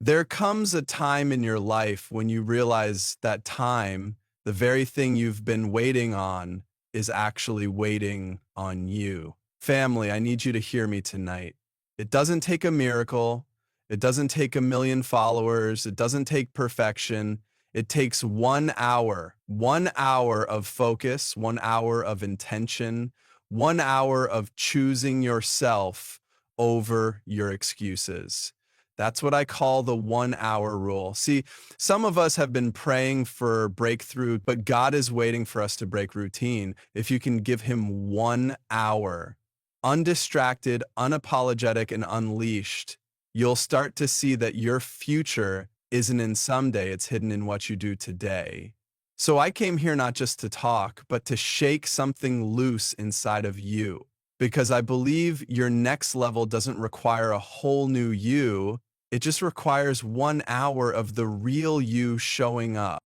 There comes a time in your life when you realize that time, the very thing you've been waiting on, is actually waiting on you. Family, I need you to hear me tonight. It doesn't take a miracle. It doesn't take a million followers. It doesn't take perfection. It takes 1 hour of focus, 1 hour of intention, 1 hour of choosing yourself over your excuses. That's what I call the 1 hour rule. See, some of us have been praying for breakthrough, but God is waiting for us to break routine. If you can give him 1 hour, undistracted, unapologetic, and unleashed, you'll start to see that your future isn't in someday, it's hidden in what you do today. So I came here not just to talk, but to shake something loose inside of you. Because I believe your next level doesn't require a whole new you. It just requires 1 hour of the real you showing up.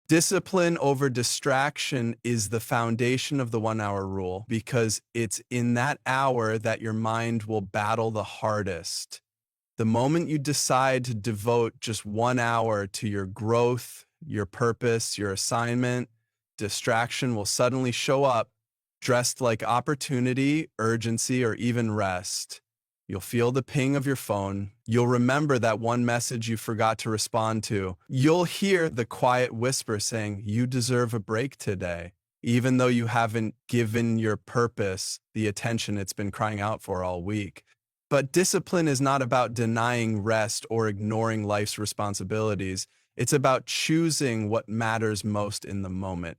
Discipline over distraction is the foundation of the 1 hour rule because it's in that hour that your mind will battle the hardest. The moment you decide to devote just 1 hour to your growth, your purpose, your assignment, distraction will suddenly show up dressed like opportunity, urgency, or even rest. You'll feel the ping of your phone. You'll remember that one message you forgot to respond to. You'll hear the quiet whisper saying, "You deserve a break today," even though you haven't given your purpose the attention it's been crying out for all week. But discipline is not about denying rest or ignoring life's responsibilities. It's about choosing what matters most in the moment.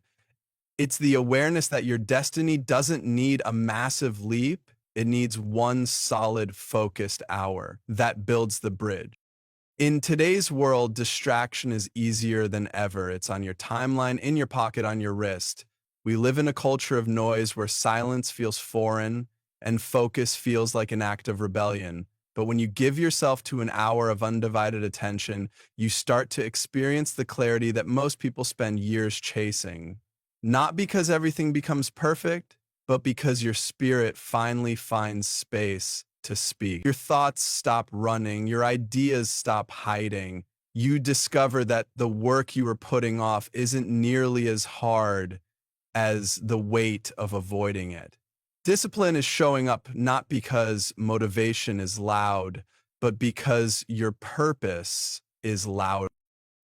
It's the awareness that your destiny doesn't need a massive leap. It needs one solid, focused hour that builds the bridge. In today's world, distraction is easier than ever. It's on your timeline, in your pocket, on your wrist. We live in a culture of noise where silence feels foreign and focus feels like an act of rebellion. But when you give yourself to an hour of undivided attention, you start to experience the clarity that most people spend years chasing. Not because everything becomes perfect, but because your spirit finally finds space to speak. Your thoughts stop running, your ideas stop hiding. You discover that the work you were putting off isn't nearly as hard as the weight of avoiding it. Discipline is showing up not because motivation is loud, but because your purpose is loud.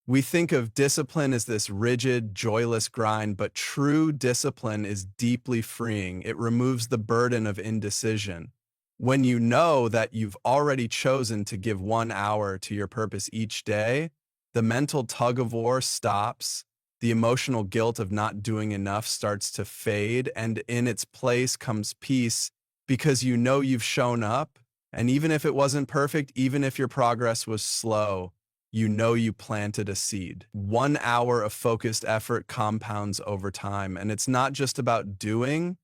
We think of discipline as this rigid, joyless grind, but true discipline is deeply freeing. It removes the burden of indecision. When you know that you've already chosen to give 1 hour to your purpose each day, the mental tug of war stops, the emotional guilt of not doing enough starts to fade, and in its place comes peace because you know you've shown up, and even if it wasn't perfect, even if your progress was slow, you know you planted a seed. 1 hour of focused effort compounds over time, and it's not just about doing,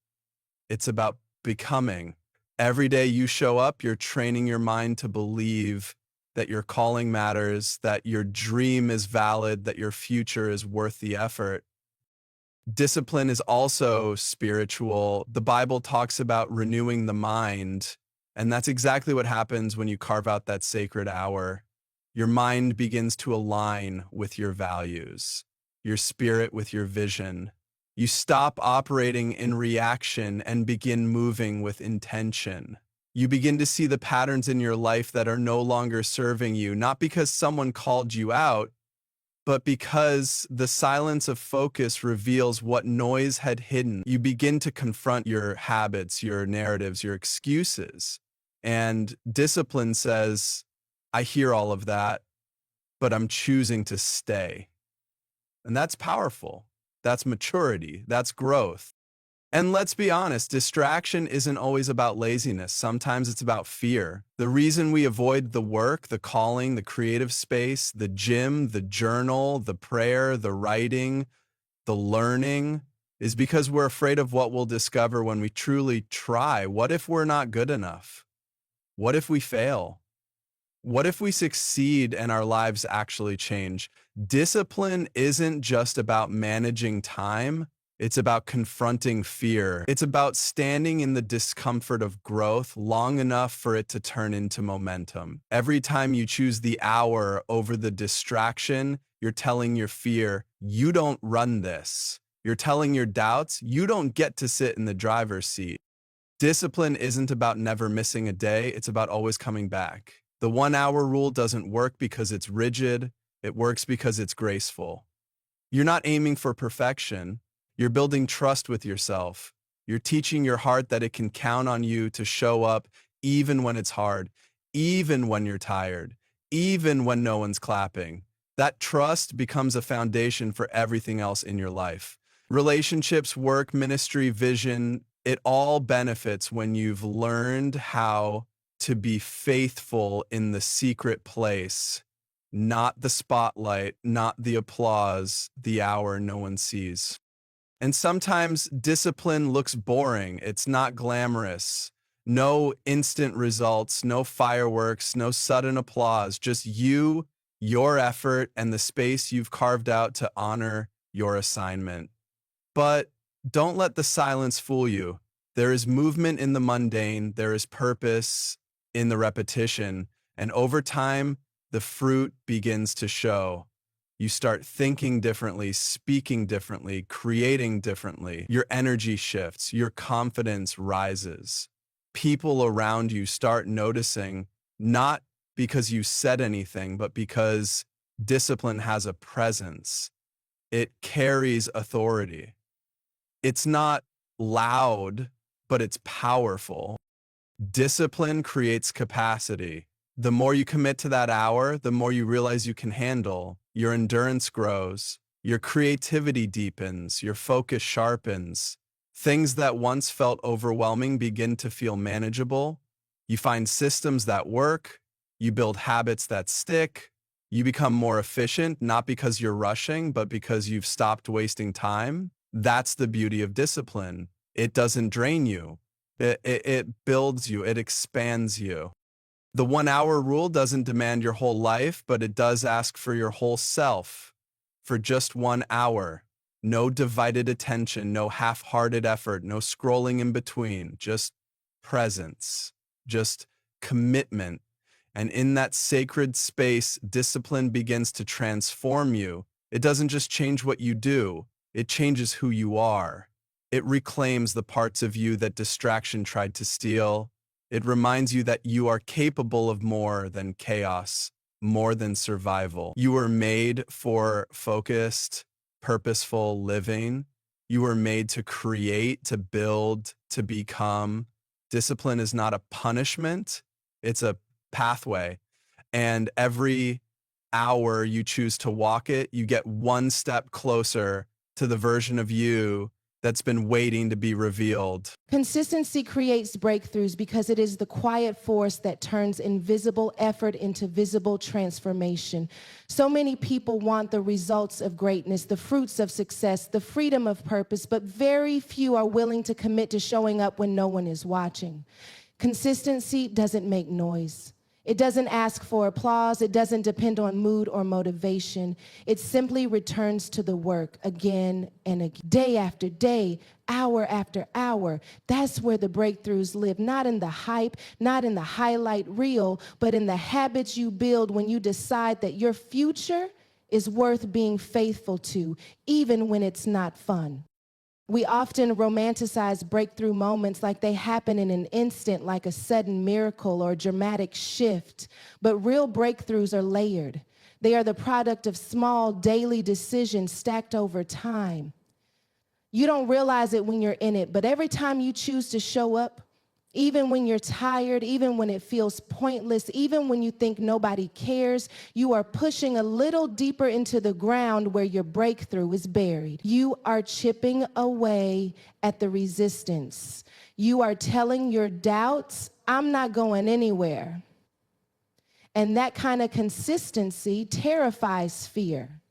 it's about becoming. Every day you show up, you're training your mind to believe that your calling matters, that your dream is valid, that your future is worth the effort. Discipline is also spiritual. The Bible talks about renewing the mind, and that's exactly what happens when you carve out that sacred hour. Your mind begins to align with your values, your spirit with your vision. You stop operating in reaction and begin moving with intention. You begin to see the patterns in your life that are no longer serving you, not because someone called you out, but because the silence of focus reveals what noise had hidden. You begin to confront your habits, your narratives, your excuses. And discipline says, I hear all of that, but I'm choosing to stay. And that's powerful. That's maturity. That's growth. And let's be honest, distraction isn't always about laziness. Sometimes it's about fear. The reason we avoid the work, the calling, the creative space, the gym, the journal, the prayer, the writing, the learning is because we're afraid of what we'll discover when we truly try. What if we're not good enough? What if we fail? What if we succeed and our lives actually change? Discipline isn't just about managing time. It's about confronting fear. It's about standing in the discomfort of growth long enough for it to turn into momentum. Every time you choose the hour over the distraction, you're telling your fear, you don't run this. You're telling your doubts, you don't get to sit in the driver's seat. Discipline isn't about never missing a day, it's about always coming back. The 1 hour rule doesn't work because it's rigid, it works because it's graceful. You're not aiming for perfection. You're building trust with yourself. You're teaching your heart that it can count on you to show up even when it's hard, even when you're tired, even when no one's clapping. That trust becomes a foundation for everything else in your life. Relationships, work, ministry, vision, it all benefits when you've learned how to be faithful in the secret place, not the spotlight, not the applause, the hour no one sees. And sometimes discipline looks boring. It's not glamorous. No instant results, no fireworks, no sudden applause, just you, your effort, and the space you've carved out to honor your assignment. But don't let the silence fool you. There is movement in the mundane, there is purpose in the repetition, and over time, the fruit begins to show. You start thinking differently, speaking differently, creating differently. Your energy shifts, your confidence rises. People around you start noticing, not because you said anything, but because discipline has a presence. It carries authority. It's not loud, but it's powerful. Discipline creates capacity. The more you commit to that hour, the more you realize you can handle. Your endurance grows, your creativity deepens, your focus sharpens. Things that once felt overwhelming begin to feel manageable. You find systems that work, you build habits that stick, you become more efficient, not because you're rushing, but because you've stopped wasting time. That's the beauty of discipline. It doesn't drain you. It builds you, it expands you. The 1 hour rule doesn't demand your whole life, but it does ask for your whole self. For just 1 hour, no divided attention, no half-hearted effort, no scrolling in between, just presence, just commitment. And in that sacred space, discipline begins to transform you. It doesn't just change what you do, it changes who you are. It reclaims the parts of you that distraction tried to steal. It reminds you that you are capable of more than chaos, more than survival. You were made for focused, purposeful living. You were made to create, to build, to become. Discipline is not a punishment, it's a pathway. And every hour you choose to walk it, you get one step closer to the version of you that's been waiting to be revealed. Consistency creates breakthroughs because it is the quiet force that turns invisible effort into visible transformation. So many people want the results of greatness, the fruits of success, the freedom of purpose, but very few are willing to commit to showing up when no one is watching. Consistency doesn't make noise. It doesn't ask for applause. It doesn't depend on mood or motivation. It simply returns to the work again and again, day after day, hour after hour. That's where the breakthroughs live, not in the hype, not in the highlight reel, but in the habits you build when you decide that your future is worth being faithful to, even when it's not fun. We often romanticize breakthrough moments like they happen in an instant, like a sudden miracle or dramatic shift. But real breakthroughs are layered. They are the product of small daily decisions stacked over time. You don't realize it when you're in it, but every time you choose to show up, even when you're tired, even when it feels pointless, even when you think nobody cares, you are pushing a little deeper into the ground where your breakthrough is buried. You are chipping away at the resistance. You are telling your doubts, I'm not going anywhere. And that kind of consistency terrifies fear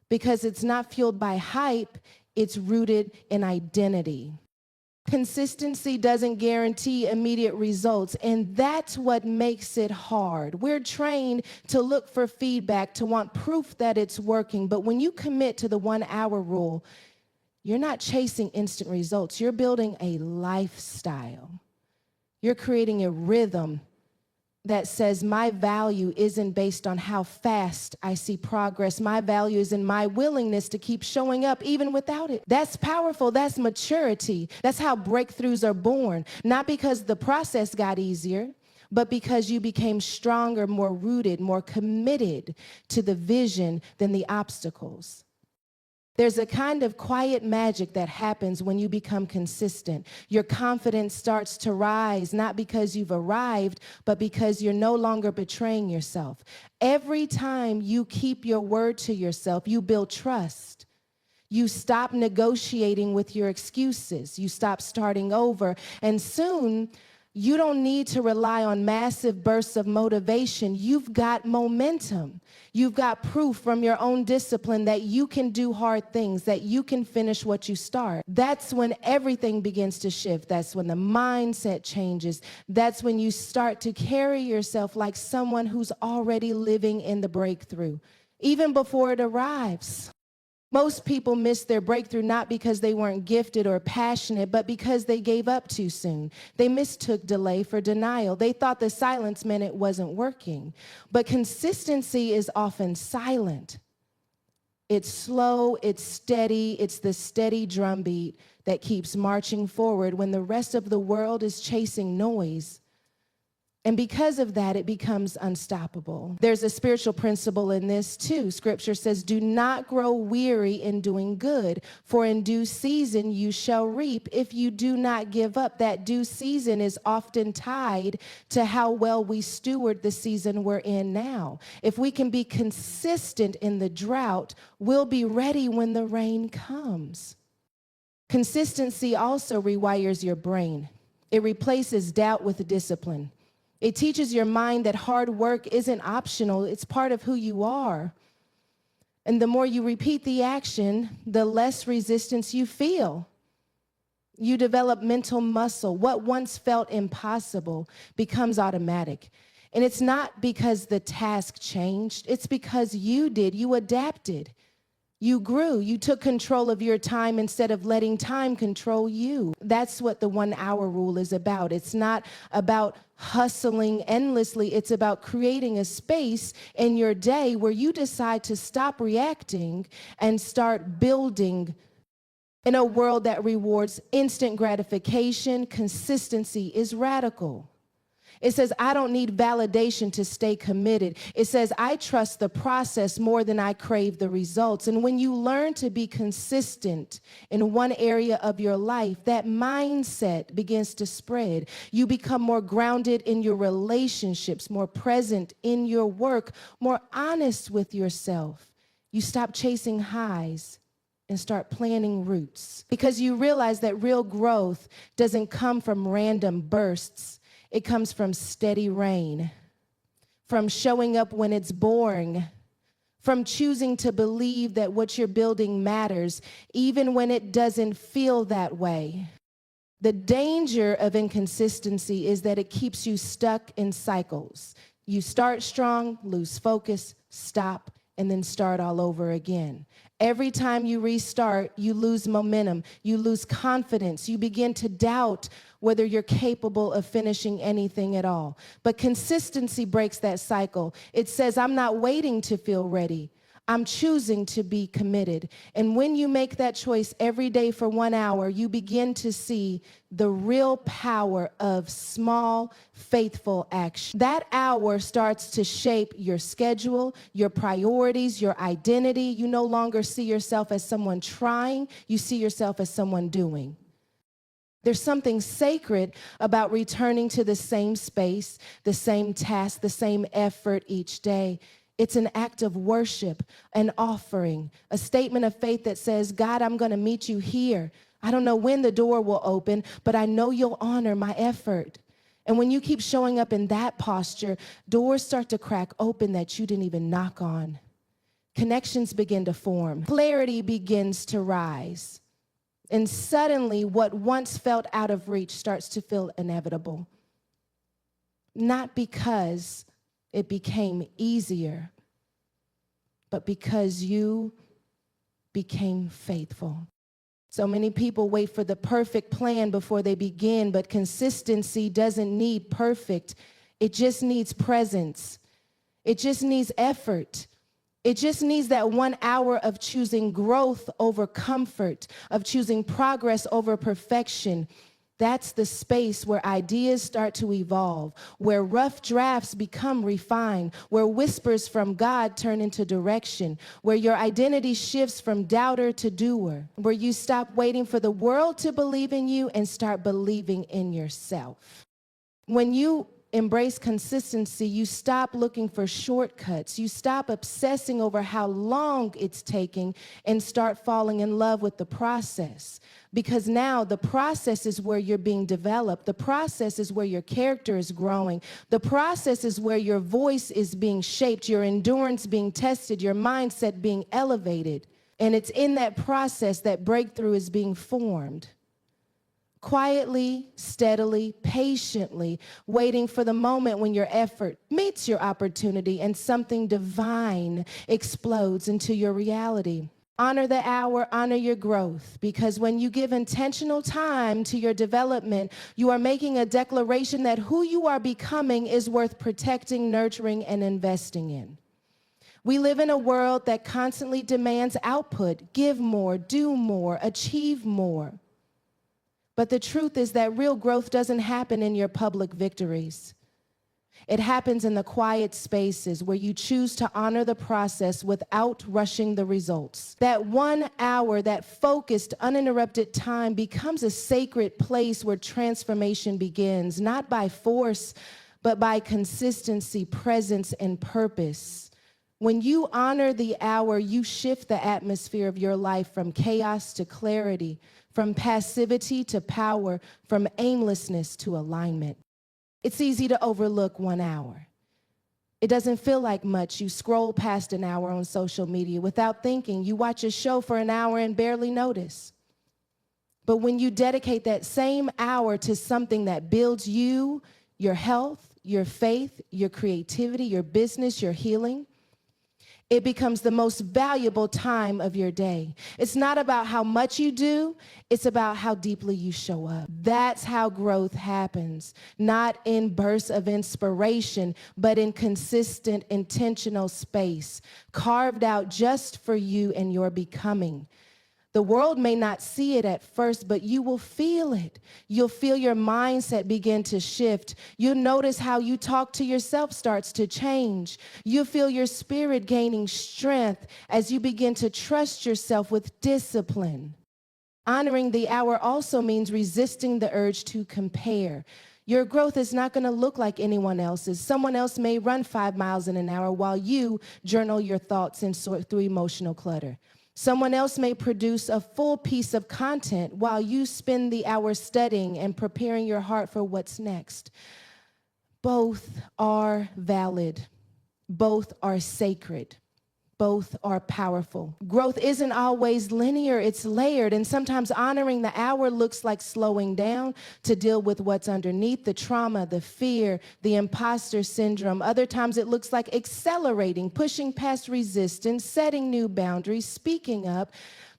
because it's not fueled by hype, it's rooted in identity. Consistency doesn't guarantee immediate results, and that's what makes it hard. We're trained to look for feedback, to want proof that it's working, but when you commit to the 1 hour rule, You're not chasing instant results. You're building a lifestyle. You're creating a rhythm that says my value isn't based on how fast I see progress. My value is in my willingness to keep showing up even without it. That's powerful. That's maturity. That's how breakthroughs are born. Not because the process got easier, but because you became stronger, more rooted, more committed to the vision than the obstacles. There's a kind of quiet magic that happens when you become consistent. Your confidence starts to rise, not because you've arrived, but because you're no longer betraying yourself. Every time you keep your word to yourself, you build trust. You stop negotiating with your excuses. You stop starting over. And soon, you don't need to rely on massive bursts of motivation. You've got momentum. You've got proof from your own discipline that you can do hard things, that you can finish what you start. That's when everything begins to shift. That's when the mindset changes. That's when you start to carry yourself like someone who's already living in the breakthrough, even before it arrives. Most people miss their breakthrough not because they weren't gifted or passionate, but because they gave up too soon. They mistook delay for denial. They thought the silence meant it wasn't working. But consistency is often silent. It's slow, it's steady, it's the steady drumbeat that keeps marching forward when the rest of the world is chasing noise. And because of that, it becomes unstoppable. There's a spiritual principle in this too. Scripture says, do not grow weary in doing good, for in due season you shall reap if you do not give up. That due season is often tied to how well we steward the season we're in now. If we can be consistent in the drought, we'll be ready when the rain comes. Consistency also rewires your brain. It replaces doubt with discipline. It teaches your mind that hard work isn't optional, it's part of who you are. And the more you repeat the action, the less resistance you feel. You develop mental muscle. What once felt impossible becomes automatic. And it's not because the task changed, it's because you did, you adapted. You grew. You took control of your time instead of letting time control you. That's what the 1 hour rule is about. It's not about hustling endlessly. It's about creating a space in your day where you decide to stop reacting and start building. In a world that rewards instant gratification, consistency is radical. It says, I don't need validation to stay committed. It says, I trust the process more than I crave the results. And when you learn to be consistent in one area of your life, that mindset begins to spread. You become more grounded in your relationships, more present in your work, more honest with yourself. You stop chasing highs and start planting roots because you realize that real growth doesn't come from random bursts. It comes from steady rain, from showing up when it's boring, from choosing to believe that what you're building matters, even when it doesn't feel that way. The danger of inconsistency is that it keeps you stuck in cycles. You start strong, lose focus, stop, and then start all over again. Every time you restart, you lose momentum, you lose confidence, you begin to doubt whether you're capable of finishing anything at all. But consistency breaks that cycle. It says, I'm not waiting to feel ready. I'm choosing to be committed. And when you make that choice every day for 1 hour, you begin to see the real power of small, faithful action. That hour starts to shape your schedule, your priorities, your identity. You no longer see yourself as someone trying, you see yourself as someone doing. There's something sacred about returning to the same space, the same task, the same effort each day. It's an act of worship, an offering, a statement of faith that says, God, I'm going to meet you here. I don't know when the door will open, but I know you'll honor my effort. And when you keep showing up in that posture, doors start to crack open that you didn't even knock on. Connections begin to form. Clarity begins to rise. And suddenly, what once felt out of reach starts to feel inevitable. Not because it became easier, but because you became faithful. So many people wait for the perfect plan before they begin, but consistency doesn't need perfect. It just needs presence. It just needs effort. It just needs that 1 hour of choosing growth over comfort, of choosing progress over perfection. That's the space where ideas start to evolve, where rough drafts become refined, where whispers from God turn into direction, where your identity shifts from doubter to doer, where you stop waiting for the world to believe in you and start believing in yourself. When you embrace consistency, you stop looking for shortcuts. You stop obsessing over how long it's taking and start falling in love with the process. Because now the process is where you're being developed. The process is where your character is growing. The process is where your voice is being shaped, your endurance being tested, your mindset being elevated. And it's in that process that breakthrough is being formed. Quietly, steadily, patiently, waiting for the moment when your effort meets your opportunity and something divine explodes into your reality. Honor the hour, honor your growth, because when you give intentional time to your development, you are making a declaration that who you are becoming is worth protecting, nurturing, and investing in. We live in a world that constantly demands output, give more, do more, achieve more. But the truth is that real growth doesn't happen in your public victories. It happens in the quiet spaces where you choose to honor the process without rushing the results. That 1 hour, that focused, uninterrupted time becomes a sacred place where transformation begins, not by force, but by consistency, presence, and purpose. When you honor the hour, you shift the atmosphere of your life from chaos to clarity, from passivity to power, from aimlessness to alignment. It's easy to overlook 1 hour. It doesn't feel like much. You scroll past an hour on social media without thinking. You watch a show for an hour and barely notice. But when you dedicate that same hour to something that builds you, your health, your faith, your creativity, your business, your healing, it becomes the most valuable time of your day. It's not about how much you do, it's about how deeply you show up. That's how growth happens, not in bursts of inspiration, but in consistent, intentional space, carved out just for you and your becoming. The world may not see it at first, but you will feel it. You'll feel your mindset begin to shift. You'll notice how you talk to yourself starts to change. You'll feel your spirit gaining strength as you begin to trust yourself with discipline. Honoring the hour also means resisting the urge to compare. Your growth is not going to look like anyone else's. Someone else may run 5 miles in an hour while you journal your thoughts and sort through emotional clutter. Someone else may produce a full piece of content while you spend the hour studying and preparing your heart for what's next. Both are valid. Both are sacred. Both are powerful. Growth isn't always linear, it's layered. And sometimes honoring the hour looks like slowing down to deal with what's underneath, the trauma, the fear, the imposter syndrome. Other times it looks like accelerating, pushing past resistance, setting new boundaries, speaking up.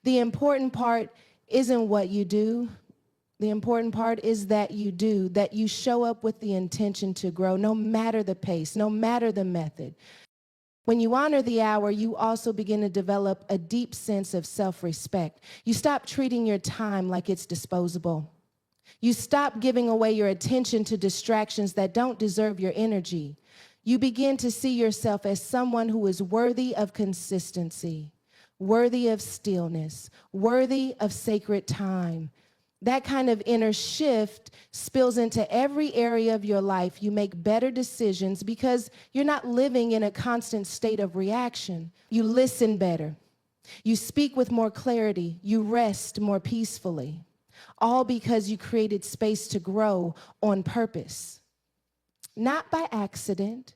The important part isn't what you do. The important part is that you show up with the intention to grow, no matter the pace, no matter the method. When you honor the hour, you also begin to develop a deep sense of self-respect. You stop treating your time like it's disposable. You stop giving away your attention to distractions that don't deserve your energy. You begin to see yourself as someone who is worthy of consistency, worthy of stillness, worthy of sacred time. That kind of inner shift spills into every area of your life. You make better decisions because you're not living in a constant state of reaction. You listen better. You speak with more clarity. You rest more peacefully. All because you created space to grow on purpose. Not by accident,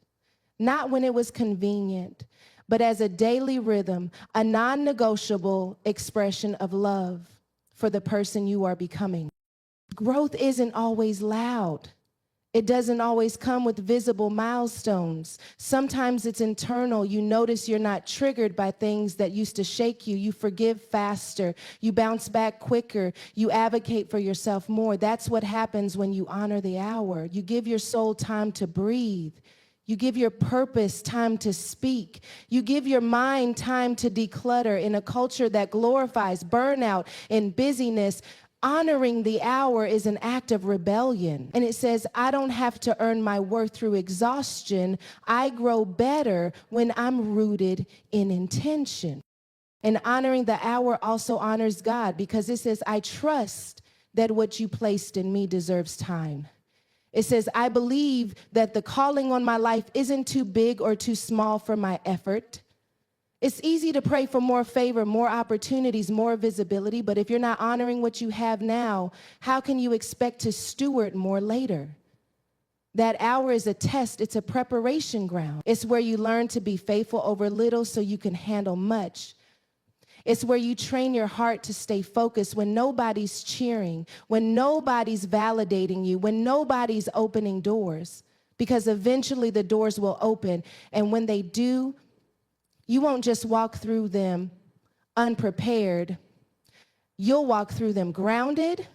not when it was convenient, but as a daily rhythm, a non-negotiable expression of love for the person you are becoming. Growth isn't always loud. It doesn't always come with visible milestones. Sometimes it's internal. You notice you're not triggered by things that used to shake you. You forgive faster. You bounce back quicker. You advocate for yourself more. That's what happens when you honor the hour. You give your soul time to breathe. You give your purpose time to speak. You give your mind time to declutter. In a culture that glorifies burnout and busyness, honoring the hour is an act of rebellion. And it says, I don't have to earn my worth through exhaustion. I grow better when I'm rooted in intention. And honoring the hour also honors God, because it says, I trust that what you placed in me deserves time. It says, I believe that the calling on my life isn't too big or too small for my effort. It's easy to pray for more favor, more opportunities, more visibility, but if you're not honoring what you have now, how can you expect to steward more later? That hour is a test. It's a preparation ground. It's where you learn to be faithful over little so you can handle much. It's where you train your heart to stay focused when nobody's cheering, when nobody's validating you, when nobody's opening doors, because eventually the doors will open. And when they do, you won't just walk through them unprepared. You'll walk through them grounded,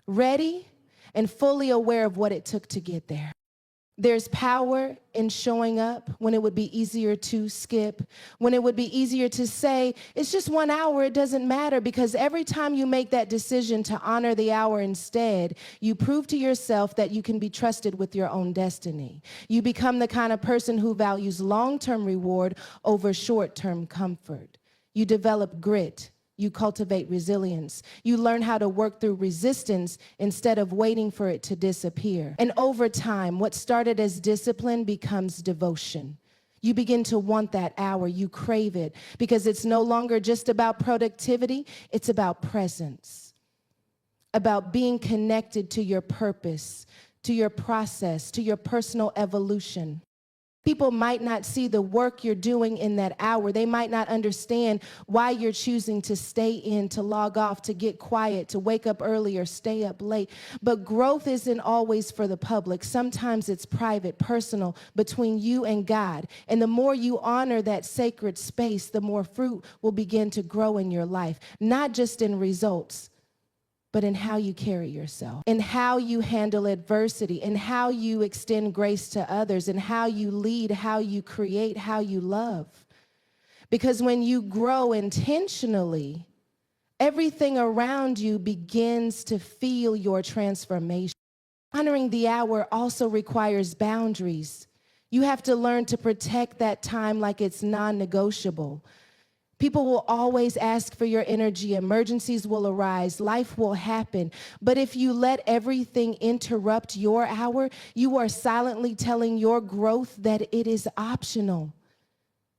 ready, and fully aware of what it took to get there. There's power in showing up when it would be easier to skip, when it would be easier to say, it's just 1 hour, it doesn't matter, because every time you make that decision to honor the hour instead, you prove to yourself that you can be trusted with your own destiny. You become the kind of person who values long-term reward over short-term comfort. You develop grit. You cultivate resilience. You learn how to work through resistance instead of waiting for it to disappear. And over time, what started as discipline becomes devotion. You begin to want that hour. You crave it because it's no longer just about productivity. It's about presence, about being connected to your purpose, to your process, to your personal evolution. People might not see the work you're doing in that hour. They might not understand why you're choosing to stay in, to log off, to get quiet, to wake up early or stay up late. But growth isn't always for the public. Sometimes it's private, personal, between you and God. And the more you honor that sacred space, the more fruit will begin to grow in your life, not just in results, but in how you carry yourself, in how you handle adversity, in how you extend grace to others, in how you lead, how you create, how you love. Because when you grow intentionally, everything around you begins to feel your transformation. Honoring the hour also requires boundaries. You have to learn to protect that time like it's non-negotiable. People will always ask for your energy. Emergencies will arise. Life will happen. But if you let everything interrupt your hour, you are silently telling your growth that it is optional.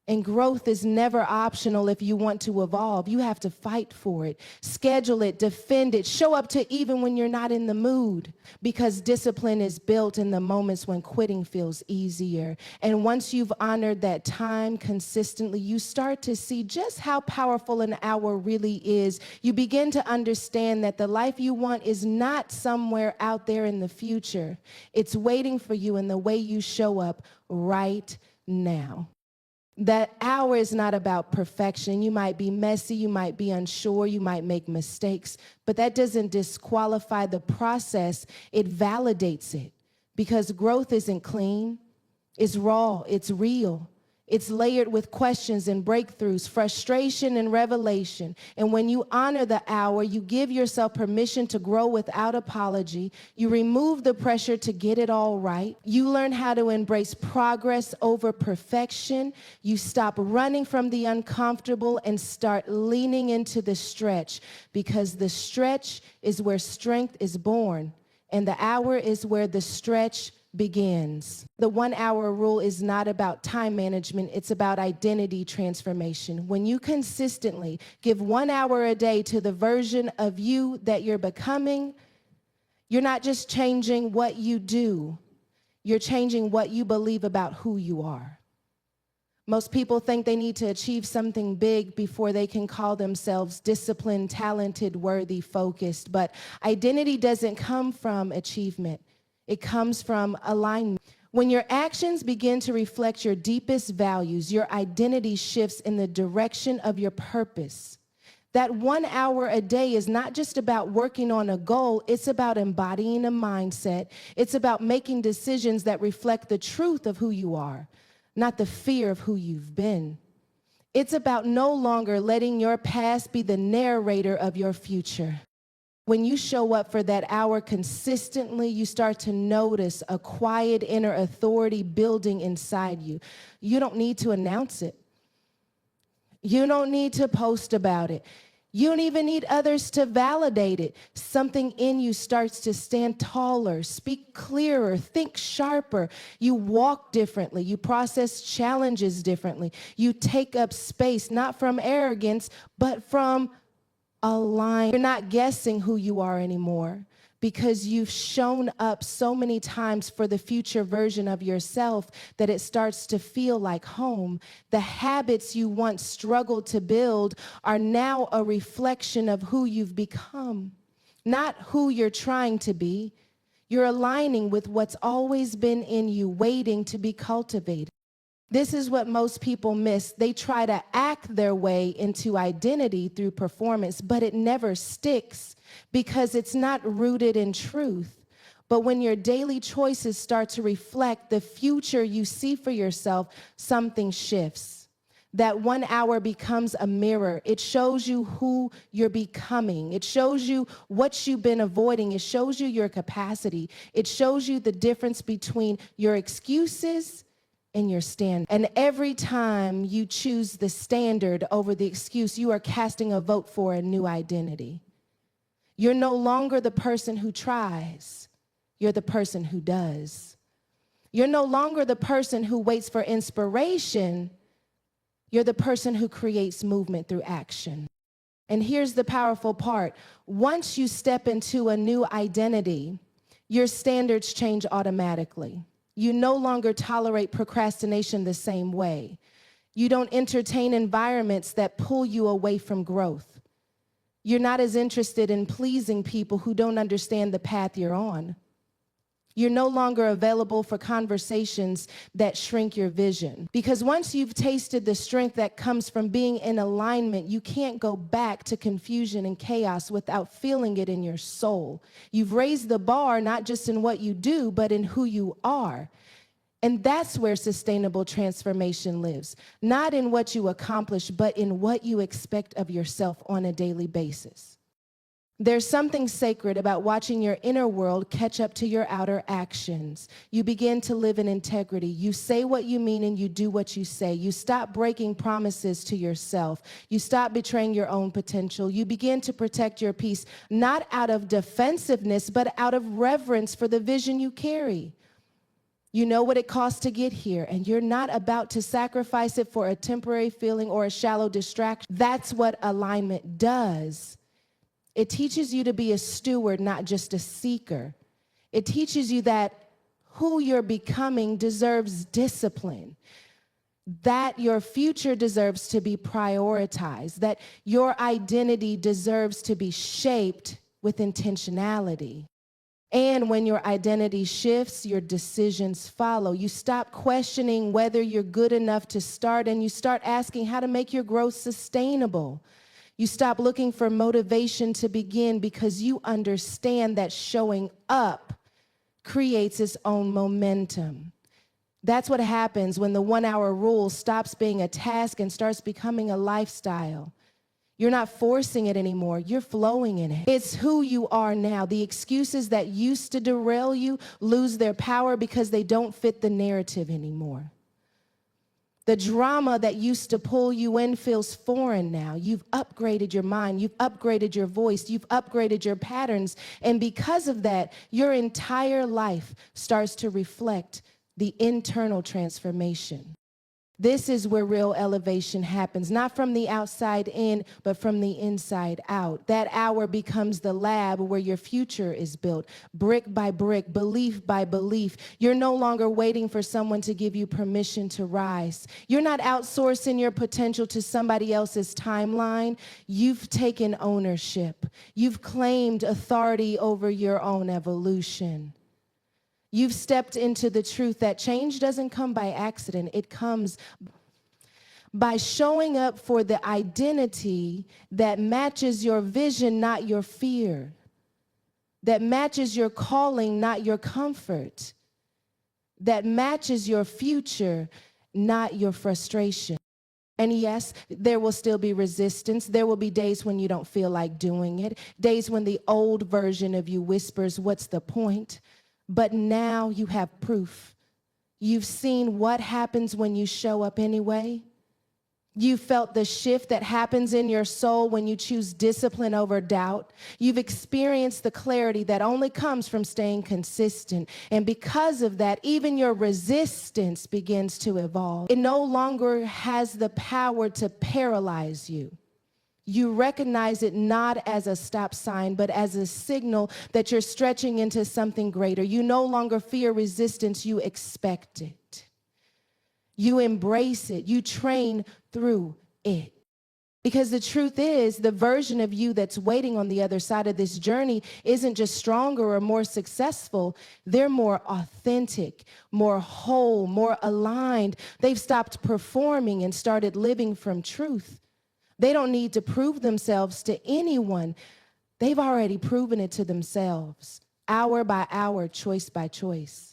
And growth is never optional if you want to evolve. You have to fight for it, schedule it, defend it, show up to even when you're not in the mood, because discipline is built in the moments when quitting feels easier. And once you've honored that time consistently, you start to see just how powerful an hour really is. You begin to understand that the life you want is not somewhere out there in the future. It's waiting for you in the way you show up right now. That hour is not about perfection. You might be messy, you might be unsure, you might make mistakes, but that doesn't disqualify the process. It validates it, because growth isn't clean. It's raw, it's real. It's layered with questions and breakthroughs, frustration and revelation. And when you honor the hour, you give yourself permission to grow without apology. You remove the pressure to get it all right. You learn how to embrace progress over perfection. You stop running from the uncomfortable and start leaning into the stretch, because the stretch is where strength is born, and the hour is where the stretch begins. The 1 hour rule is not about time management, it's about identity transformation. When you consistently give 1 hour a day to the version of you that you're becoming, you're not just changing what you do, you're changing what you believe about who you are. Most people think they need to achieve something big before they can call themselves disciplined, talented, worthy, focused. But identity doesn't come from achievement. It comes from alignment. When your actions begin to reflect your deepest values, your identity shifts in the direction of your purpose. That 1 hour a day is not just about working on a goal, it's about embodying a mindset. It's about making decisions that reflect the truth of who you are, not the fear of who you've been. It's about no longer letting your past be the narrator of your future. When you show up for that hour consistently, you start to notice a quiet inner authority building inside you. You don't need to announce it. You don't need to post about it. You don't even need others to validate it. Something in you starts to stand taller, speak clearer, think sharper. You walk differently. You process challenges differently. You take up space, not from arrogance, but from alignment. You're not guessing who you are anymore, because you've shown up so many times for the future version of yourself that it starts to feel like home. The habits you once struggled to build are now a reflection of who you've become, not who you're trying to be. You're aligning with what's always been in you, waiting to be cultivated. This is what most people miss. They try to act their way into identity through performance, but it never sticks because it's not rooted in truth. But when your daily choices start to reflect the future you see for yourself, something shifts. That 1 hour becomes a mirror. It shows you who you're becoming. It shows you what you've been avoiding. It shows you your capacity. It shows you the difference between your excuses and your stand. And every time you choose the standard over the excuse, you are casting a vote for a new identity. You're no longer the person who tries. You're the person who does. You're no longer the person who waits for inspiration. You're the person who creates movement through action. And here's the powerful part. Once you step into a new identity, your standards change automatically. You no longer tolerate procrastination the same way. You don't entertain environments that pull you away from growth. You're not as interested in pleasing people who don't understand the path you're on. You're no longer available for conversations that shrink your vision. Because once you've tasted the strength that comes from being in alignment, you can't go back to confusion and chaos without feeling it in your soul. You've raised the bar, not just in what you do, but in who you are. And that's where sustainable transformation lives. Not in what you accomplish, but in what you expect of yourself on a daily basis. There's something sacred about watching your inner world catch up to your outer actions. You begin to live in integrity. You say what you mean and you do what you say. You stop breaking promises to yourself. You stop betraying your own potential. You begin to protect your peace, not out of defensiveness, but out of reverence for the vision you carry. You know what it costs to get here, and you're not about to sacrifice it for a temporary feeling or a shallow distraction. That's what alignment does. It teaches you to be a steward, not just a seeker. It teaches you that who you're becoming deserves discipline, that your future deserves to be prioritized, that your identity deserves to be shaped with intentionality. And when your identity shifts, your decisions follow. You stop questioning whether you're good enough to start, and you start asking how to make your growth sustainable. You stop looking for motivation to begin because you understand that showing up creates its own momentum. That's what happens when the 1 hour rule stops being a task and starts becoming a lifestyle. You're not forcing it anymore. You're flowing in it. It's who you are now. The excuses that used to derail you lose their power because they don't fit the narrative anymore. The drama that used to pull you in feels foreign now. You've upgraded your mind. You've upgraded your voice. You've upgraded your patterns. And because of that, your entire life starts to reflect the internal transformation. This is where real elevation happens, not from the outside in, but from the inside out. That hour becomes the lab where your future is built, brick by brick, belief by belief. You're no longer waiting for someone to give you permission to rise. You're not outsourcing your potential to somebody else's timeline. You've taken ownership. You've claimed authority over your own evolution. You've stepped into the truth that change doesn't come by accident. It comes by showing up for the identity that matches your vision, not your fear, that matches your calling, not your comfort, that matches your future, not your frustration. And yes, there will still be resistance. There will be days when you don't feel like doing it, days when the old version of you whispers, "What's the point?" But now you have proof. You've seen what happens when you show up anyway. You felt the shift that happens in your soul when you choose discipline over doubt. You've experienced the clarity that only comes from staying consistent. And because of that, even your resistance begins to evolve. It no longer has the power to paralyze you. You recognize it not as a stop sign, but as a signal that you're stretching into something greater. You no longer fear resistance, you expect it. You embrace it. You train through it. Because the truth is, the version of you that's waiting on the other side of this journey isn't just stronger or more successful. They're more authentic, more whole, more aligned. They've stopped performing and started living from truth. They don't need to prove themselves to anyone. They've already proven it to themselves, hour by hour, choice by choice.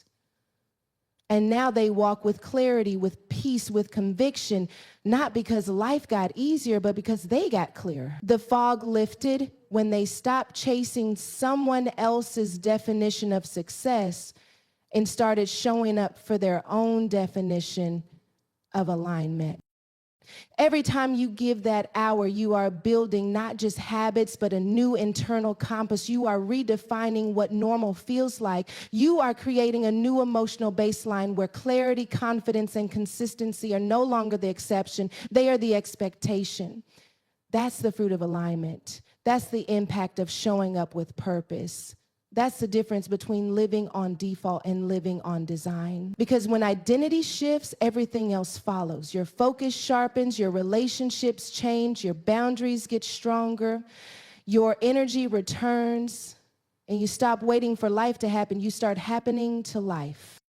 And now they walk with clarity, with peace, with conviction, not because life got easier, but because they got clear. The fog lifted when they stopped chasing someone else's definition of success and started showing up for their own definition of alignment. Every time you give that hour, you are building not just habits, but a new internal compass. You are redefining what normal feels like. You are creating a new emotional baseline where clarity, confidence, and consistency are no longer the exception. They are the expectation. That's the fruit of alignment. That's the impact of showing up with purpose. That's the difference between living on default and living on design. Because when identity shifts, everything else follows. Your focus sharpens, your relationships change, your boundaries get stronger, your energy returns, and you stop waiting for life to happen. You start happening to life.